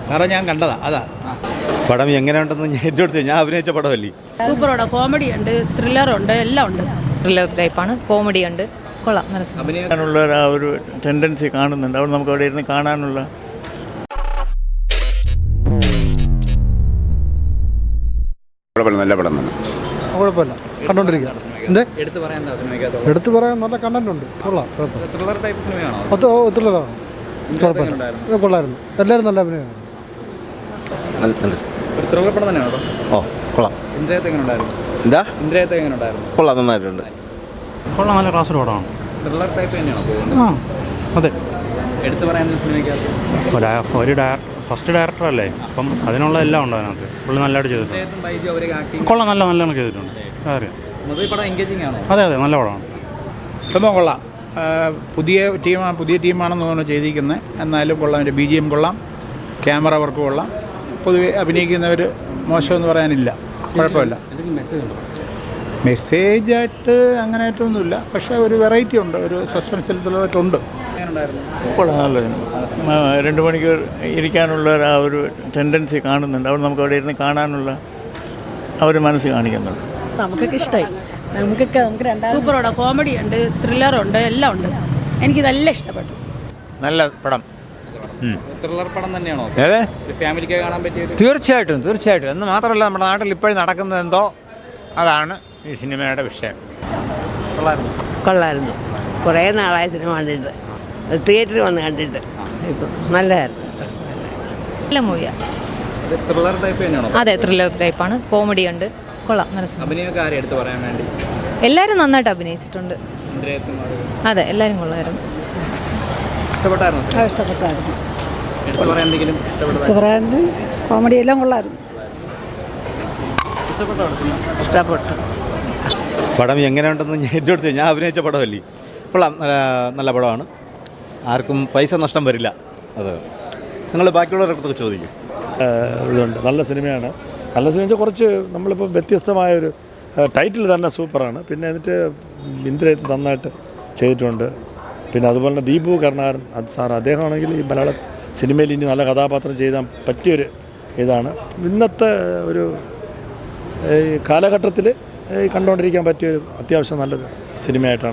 സാറേ ഞാൻ കണ്ടതാ അതാ പടം എങ്ങനെയുണ്ടെന്ന് ഞാൻ അഭിനയിച്ച പടമല്ലേ. സൂപ്പറോടെ കോമഡി ഉണ്ട്, ത്രില്ലറുണ്ട്, എല്ലാം ഉണ്ട്. ത്രില്ലർ ടൈപ്പാണ്, കോമഡി ഉണ്ട്, കൊള്ളാം. അഭിനയിക്കാനുള്ള ആ ഒരു ടെൻഡൻസി കാണുന്നുണ്ട്. അവിടെ നമുക്ക് അവിടെ ഇരുന്ന് കാണാനുള്ള നല്ല പടം തന്നെ, കുഴപ്പമില്ല, കണ്ടോണ്ടിരിക്കുകയാണ്. എടുത്തു പറയാൻ നല്ല കണ്ടന്റ് ഉണ്ട്, കൊള്ളാം. ത്രില്ലറാണ്, കുഴപ്പമില്ല, കൊള്ളായിരുന്നു. എല്ലാവരും നല്ല അഭിനയമാണ്. ഓ കൊള്ളാം. എന്താ കൊള്ളാം, നന്നായിട്ടുണ്ട്. കൊള്ളാം, നല്ല ക്ലാസ് പടമാണ്. അതെ, ഒരു ഫസ്റ്റ് ഡയറക്ടർ അല്ലേ, അപ്പം അതിനുള്ള എല്ലാം ഉണ്ട് അതിനകത്ത്. പുള്ളി നല്ലതായിട്ട് ചെയ്തിട്ടുണ്ട്. കൊള്ളാം, നല്ലോണം ചെയ്തിട്ടുണ്ട്. അതെ അതെ, നല്ല പടമാണ്. സംഭവം കൊള്ളാം. പുതിയ ടീമാണെന്ന് തോന്നുന്നു ചെയ്തിരിക്കുന്നത്. എന്നാലും കൊള്ളാം. എൻ്റെ BGM കൊള്ളാം, ക്യാമറ വർക്ക് കൊള്ളാം. പൊതുവെ അഭിനയിക്കുന്നവർ മോശമെന്ന് പറയാനില്ല, കുഴപ്പമില്ല. മെസ്സേജായിട്ട് അങ്ങനെയായിട്ടൊന്നുമില്ല, പക്ഷേ ഒരു വെറൈറ്റി ഉണ്ട്, ഒരു സസ്പെൻസിലുള്ളതായിട്ടുണ്ട്. കൊള്ളാം, നല്ലതാണ്. 2 മണിക്കൂർ ഇരിക്കാനുള്ള ആ ഒരു ടെൻഡൻസി കാണുന്നുണ്ട്. അവിടെ നമുക്ക് അവിടെ ഇരുന്ന് കാണാനുള്ള ആ ഒരു മനസ്സ് കാണിക്കുന്നുണ്ട്. നമുക്കൊക്കെ ഇഷ്ടമായി. നമുക്ക് സൂപ്പറോടെ കോമഡി ഉണ്ട്, ത്രില്ലറുണ്ട്, എല്ലാം ഉണ്ട്. എനിക്ക് നല്ല ഇഷ്ടപ്പെട്ടു. നല്ല പടം. ത്രില്ലർ പടം തന്നെയാണോ? ഫാമിലിക്ക് കാണാൻ പറ്റിയത്? തീർച്ചയായിട്ടും. എന്ന് മാത്രമല്ല, നമ്മുടെ നാട്ടിൽ ഇപ്പോഴും നടക്കുന്നത് എന്തോ അതാണ് ഈ സിനിമയുടെ വിഷയം. കൊള്ളായിരുന്നു. കുറേ നാളായ സിനിമ കണ്ടിട്ട്, തിയേറ്ററിൽ വന്ന് കണ്ടിട്ട്. ഇപ്പം നല്ലതായിരുന്നു. നല്ല മൂവിയാണ്. ത്രില്ലർ ടൈപ്പ് തന്നെയാണോ? അതെ, ത്രില്ലർ ടൈപ്പാണ്, കോമഡി ഉണ്ട്, കൊള്ളാം. അഭിനയൊക്കെ ആരെ എടുത്ത് പറയാൻ വേണ്ടി? എല്ലാവരും നന്നായിട്ട് അഭിനയിച്ചിട്ടുണ്ട്. അതെ, എല്ലാവരും കൊള്ളായിരുന്നു. ഇഷ്ടപ്പെട്ടായിരുന്നു. എടുത്ത് പറയാൻ എന്തെങ്കിലും കോമഡി എല്ലാം കൊള്ളായിരുന്നു. ഇഷ്ടപ്പെട്ടു. പടം എങ്ങനെയുണ്ടെന്ന് ഞാൻ അഭിനയിച്ച പടമല്ലേ. കൊള്ളാം, നല്ല പടമാണ്. ആർക്കും പൈസ നഷ്ടം വരില്ല. അത് നിങ്ങൾ ബാക്കിയുള്ളവരടുത്തൊക്കെ ചോദിക്കും. ഇതുണ്ട്, നല്ല സിനിമയാണ്. നല്ല സിനിമ വെച്ചാൽ കുറച്ച് നമ്മളിപ്പോൾ വ്യത്യസ്തമായൊരു ടൈറ്റിൽ തന്നെ സൂപ്പറാണ്. പിന്നെ എന്നിട്ട് ഇന്ദ്രജിത്ത് നന്നായിട്ട് ചെയ്തിട്ടുണ്ട്. പിന്നെ അതുപോലെ തന്നെ ദീപു കരുണാകരൻ സാർ, അദ്ദേഹമാണെങ്കിൽ ഈ മലയാള സിനിമയിൽ ഇനി നല്ല കഥാപാത്രം ചെയ്യാൻ പറ്റിയൊരു ഇതാണ്. ഇന്നത്തെ ഒരു കാലഘട്ടത്തിൽ കണ്ടുകൊണ്ടിരിക്കാൻ പറ്റിയൊരു അത്യാവശ്യം നല്ലൊരു സിനിമയായിട്ടാണ്